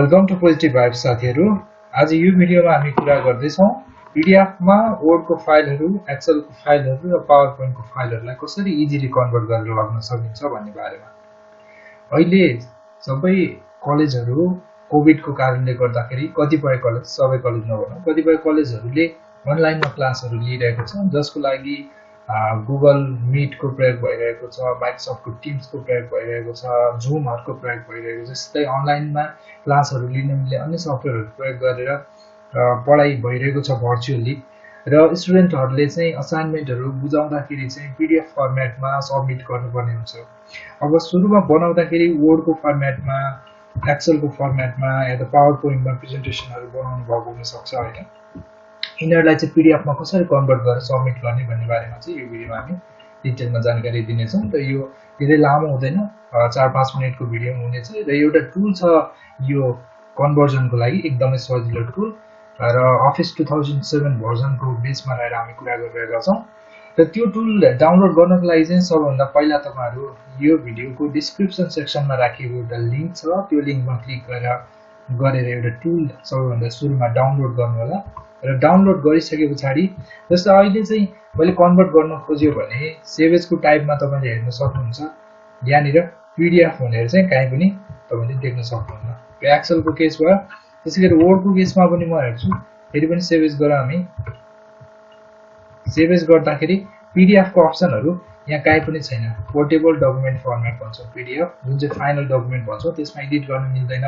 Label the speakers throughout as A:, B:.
A: Welcome to positive vibes साथीहरु। आज यो भिडियोमा हामी कुरा गर्दैछौं पीडीएफ मा वर्ड को फाइलहरु, एक्सेल को फाइलहरु र पावर पोइन्ट को फाइलहरुलाई कसरी इजिली कन्भर्ट गरेर लग्न सकिन्छ भन्ने बारेमा। अहिले सबै कलेजहरु कोभिड को कारणले गर्दाखेरि कतिपय कलेज, सबै कलेज नभनौं, कतिपय कलेजहरुले अनलाइनमा क्लासहरु लिइरहेको छ, जसको लागि गुगल मीट को प्रयोग भइरहेको छ, माइक्रोसफ्ट को टिम्स को प्रयोग भइरहेको छ, जुम हरको प्रयोग भइरहेको छ। जस्तै अनलाइनमा क्लासहरु लिन मिल्ने अन्य सफ्टवेयरहरु प्रयोग गरेर पढाइ भइरहेको छ भर्चुअली। र स्टुडेन्टहरुले चाहिँ असाइनमेन्टहरु बुझाउँदाखेरि चाहिँ पीडीएफ फर्मेटमा सबमिट गर्नुपर्ने हुन्छ। अब सुरुमा बनाउँदाखेरि वर्ड को फर्मेटमा, एक्सेल को फर्मेटमा या त पावर पोइन्टमा प्रेजेन्टेसनहरु बनाउनु भएको हुन सक्छ हैन। यिनीहरुलाई चाहिँ पीडीएफ मा कसरी कन्भर्ट गरेर सबमिट गर्ने भन्ने बारेमा चाहिँ यो भिडियोमा हामी डिटेलमा जानकारी दिनेछौं। र यो धेरै लामो हुँदैन, 4-5 मिनेटको भिडियो हुनेछ र एउटा टुल छ यो कन्भर्जनको लागि, एकदमै सजिलो टुल र अफिस 2007 भर्जनको बेसमा रहेर हामी कुरा गरिरहेका छौं। र त्यो टुल डाउनलोड गर्नको लागि चाहिँ सबभन्दा पहिला तपाईहरु यो भिडियोको डिस्क्रिप्सन सेक्सनमा राखिएको एउटा लिंक छ, त्यो लिंकमा क्लिक गरेर एउटा टुल सबैभन्दा सुरुमा डाउनलोड गर्नु होला। र डाउनलोड गरिसके पछाडी जस्तो अहिले चाहिँ मैले कन्भर्ट गर्न खोज्यो भने सेभ एज को टाइपमा तपाईले हेर्न सक्नुहुन्छ। यहाँनिर पीडीएफ भनेर चाहिँ कहीँ पनि तपाईले देख्न सक्नुहुन्न। यो एक्सेल को केस भयो। त्यसैगरी वर्ड को केसमा पनि म हेर्छु, फेरि पनि सेभ एज गरेर हामी सेभ एज गर्दाखेरि पीडीएफ को अप्सनहरु यहाँ कहीँ पनि छैन। पोर्टेबल डकुमेन्ट फर्मेट भन्छ पीडीएफ, जुन चाहिँ फाइनल डकुमेन्ट भन्छ, त्यसमा एडिट गर्न मिल्दैन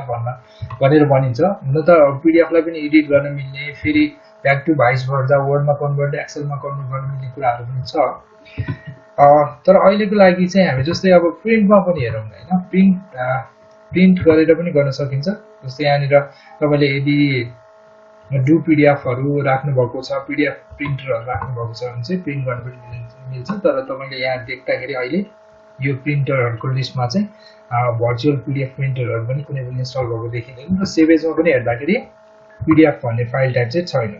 A: भनेर भनिन्छ। हुन त पीडीएफ लाई पनि एडिट गर्न मिल्ने, फेरि ब्याक टु भाइस भर्जा वर्डमा कन्भर्ट, एक्सेलमा कन्भर्ट गर्न मिल्ने कुराहरु पनि छ। तर अहिलेको लागि चाहिँ हामी जस्तै अब प्रिन्टमा पनि हेरौँ हैन, प्रिन्ट गरेर पनि गर्न सकिन्छ। जस्तै यहाँनिर तपाईले यदि डु पीडीएफहरु राख्नु भएको छ, पीडीएफ प्रिन्टरहरु राख्नु भएको छ भने चाहिँ प्रिन्ट गर्न पनि मिल्छ। तर तपाईले यहाँ देख्दाखेरि अहिले यो प्रिन्टरहरुको लिस्टमा चाहिँ भर्चुअल पीडीएफ प्रिन्टरहरु पनि कुनै पनि इन्स्टल भएको देखिदैन र सेभ एजमा पनि हेर्दाखेरि पीडीएफ भन्ने फाइल टाइप चाहिँ छैन।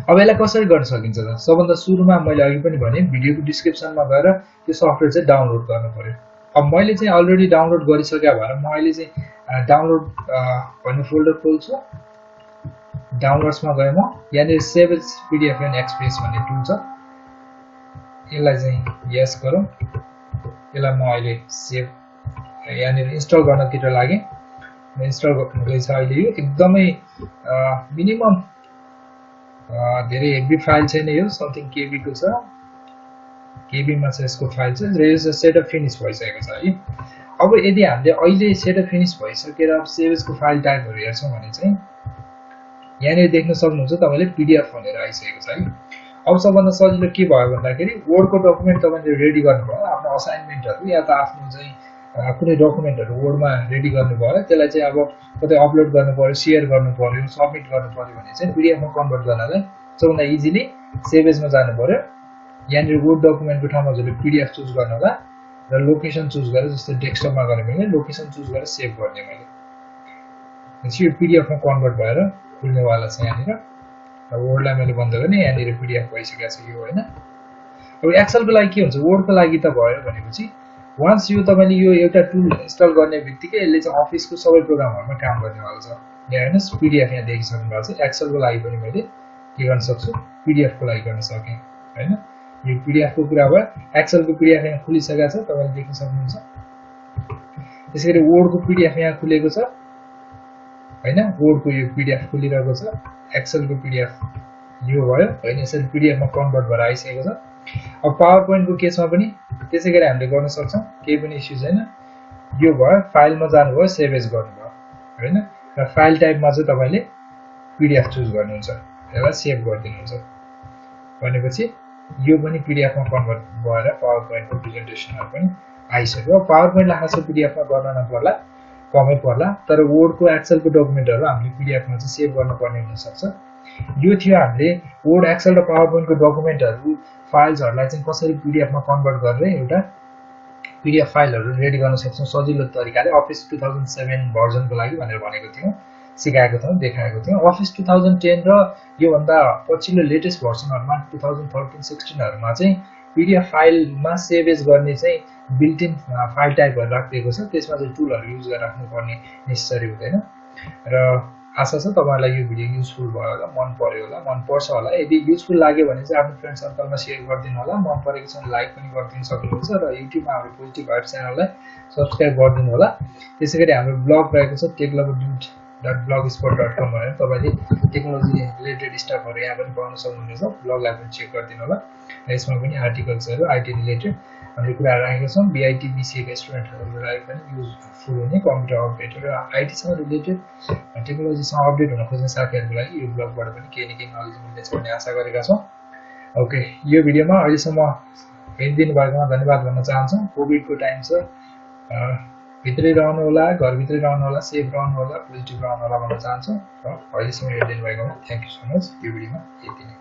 A: अब यसलाई कसरी गर्न सकिन्छ त? सबभन्दा सुरुमा मैले अघि पनि भने भिडियोको डिस्क्रिप्सनमा गएर त्यो सफ्टवेयर चाहिँ डाउनलोड गर्नु पर्यो। अब मैले चाहिँ अलरेडी डाउनलोड गरिसके भएर म अहिले चाहिँ डाउनलोड भन्ने फोल्डर खोल्छु। डाउनलोड्समा गए म यहाँनिर save as PDF and express भन्ने टुल छ, यसलाई चाहिँ यस गरौँ। यसलाई म अहिले सेभ यहाँनिर इन्स्टल गर्नतिर लागे। इन्स्टल गर्दैछ अहिले। यो एकदमै मिनिमम धेरै हेभी फाइल छैन, यो समथिङ केबी को छ, केबी मा छ यसको फाइल चाहिँ। र यो चाहिँ सेटअप फिनिश भइसकेको छ है। अब यदि हामीले अहिले सेटअप फिनिश भइसकेर सेभ एज को फाइल टाइपहरु हेर्छौं भने चाहिँ यहाँनिर देख्न सक्नुहुन्छ तपाईले पीडीएफ भनेर आइसकेको छ है। अब सबभन्दा सजिलो के भयो भन्दाखेरि वर्ड को डकुमेन्ट तपाईले रेडी गर्नुभयो, आफ्नो असाइनमेन्टहरु या त आफ्नो चाहिँ कुनै डकुमेन्टहरु वर्डमा रेडी गर्नुभयो, त्यसलाई चाहिँ अब कतै अपलोड गर्नु पर्यो, शेयर गर्नु पर्यो, सबमिट गर्नु पर्यो भने चाहिँ पीडीएफ मा कन्भर्ट गर्नलाई सबभन्दा इजिली सेभ एजमा जानु पर्यो। यहाँनिर वर्ड डकुमेन्टको ठाउँमा हजुरले पीडीएफ चुज गर्नु होला र लोकेसन चुज गरेर, जस्तै डेस्कटपमा गर्ने मैले लोकेसन चुज गरेर सेभ गर्ने मैले। त्यसपछि यो पीडीएफ मा कन्भर्ट भएर खुल्नेवाला छ यहाँनिर। वर्डलाई मैले बन्द गर्ने, यहाँनिर पीडीएफ भइसकेको छ यो हैन। अब एक्सेलको लागि के हुन्छ, वर्डको लागि त भयो भनेपछि वान्स यो तपाईले यो एउटा टुल इन्स्टल गर्ने बित्तिकै यसले चाहिँ अफिसको सबै प्रोग्रामहरुमा काम गर्नेवाला छ। यहाँ हेर्नुस् पीडीएफ यहाँ देखिसक्नु भएको छ। एक्सेलको लागि पनि मैले के गर्न सक्छु, पीडीएफ को लागि गर्न सके हैन। यो पीडीएफ को कुरा भयो। एक्सेलको पीडीएफ यहाँ खुलिसकेको छ, तपाईले देख्न सक्नुहुन्छ। त्यसैगरी वर्डको पीडीएफ यहाँ खुलेको छ हैन। वर्डको यो पीडीएफ खुलिरहेको छ। एक्सेलको पीडीएफ यो भयो हैन। यसरी पीडीएफ मा कन्भर्ट भएर आइसकेको छ। अब पावर पोइन्टको केसमा पनि त्यसैगरी हामीले गर्न सक्छौं, केही पनि इस्यु छैन। यो भयो, फाइलमा जानुभयो, सेभ एज गर्नुभयो हैन। र फाइल टाइपमा चाहिँ तपाईले पीडीएफ चुज गर्नुहुन्छ, यसलाई सेभ गर्दिनुहुन्छ भनेपछि यो पनि पीडीएफ मा कन्भर्ट भएर पावर पोइन्टको प्रेजेन्टेसनहरु पनि आइसक्यो। पावर पोइन्ट आफै पीडीएफ मा गर्न नपर्ला, कमै पर्ला, तर वर्डको एक्सेलको डकुमेन्टहरु हामीले पीडीएफ मा चाहिँ सेभ गर्नुपर्ने हुन सक्छ। यो थियो हामीले वर्ड, एक्सेल र पावर पोइन्टको डकुमेन्टहरु, फाइल्सहरुलाई चाहिँ कसरी पीडीएफ मा कन्भर्ट गरेर एउटा पीडीएफ फाइलहरु रेडी गर्न सक्छौं सजिलो तरिकाले। अफिस 2007 भर्जनको लागि भनेर भनेको थियौं, सिकाएको थियौं, देखाएको थियौं। अफिस 2010 र यो भन्दा पछिल्लो लेटेस्ट भर्जनहरुमा 2013-16 हरुमा चाहिँ PDF फाइलमा सेभ एज गर्ने चाहिँ बिल्ट इन फाइल टाइपहरू राखिएको छ, त्यसमा चाहिँ टुलहरू युज गरेर राख्नुपर्ने नेसेसरी हुँदैन। र आशा छ तपाईँहरूलाई यो भिडियो युजफुल भयो होला, मन पर्यो होला, मन पर्छ होला। यदि युजफुल लाग्यो भने चाहिँ आफ्नो फ्रेन्ड सर्कलमा सेयर गरिदिनु होला, मन परेको छ भने लाइक पनि गरिदिनु सक्नुहुन्छ र युट्युबमा हाम्रो पोजिटिभ भाइब च्यानललाई सब्सक्राइब गरिदिनु होला। त्यसै गरी हाम्रो ब्लग रहेको छ techloverdude.blogspot.com भनेर तपाईँले टेक्नोलोजी रिलेटेड स्टफहरू यहाँ पनि पाउन सक्नुहुनेछ, ब्लगलाई पनि चेक गरिदिनु होला। यसमा पनि आर्टिकल्सहरू आइटी रिलेटेड हामीले कुराहरू राखेका छौँ। बिआइटी बिसिएका स्टुडेन्टहरूलाई पनि युजफुल हुने कम्प्युटर अपडेट र आइटीसँग रिलेटेड टेक्नोलोजीसँग अपडेट हुन खोज्ने साथीहरूको लागि यो ब्लगबाट पनि केही न केही नलेज मिल्नेछ भन्ने आशा गरेका छौँ। ओके, यो भिडियोमा अहिलेसम्म हेरिदिनु भएकोमा धन्यवाद भन्न चाहन्छौँ। कोभिडको टाइम छ, भित्रै रहनु होला, घरभित्रै रहनु होला, सेफ रहनु होला, पोजिटिभ रहनु होला भन्न चाहन्छौँ। र अहिलेसम्म हेरिदिनु भएकोमा थ्याङ्क यू सो मच। यो भिडियोमा यति नै।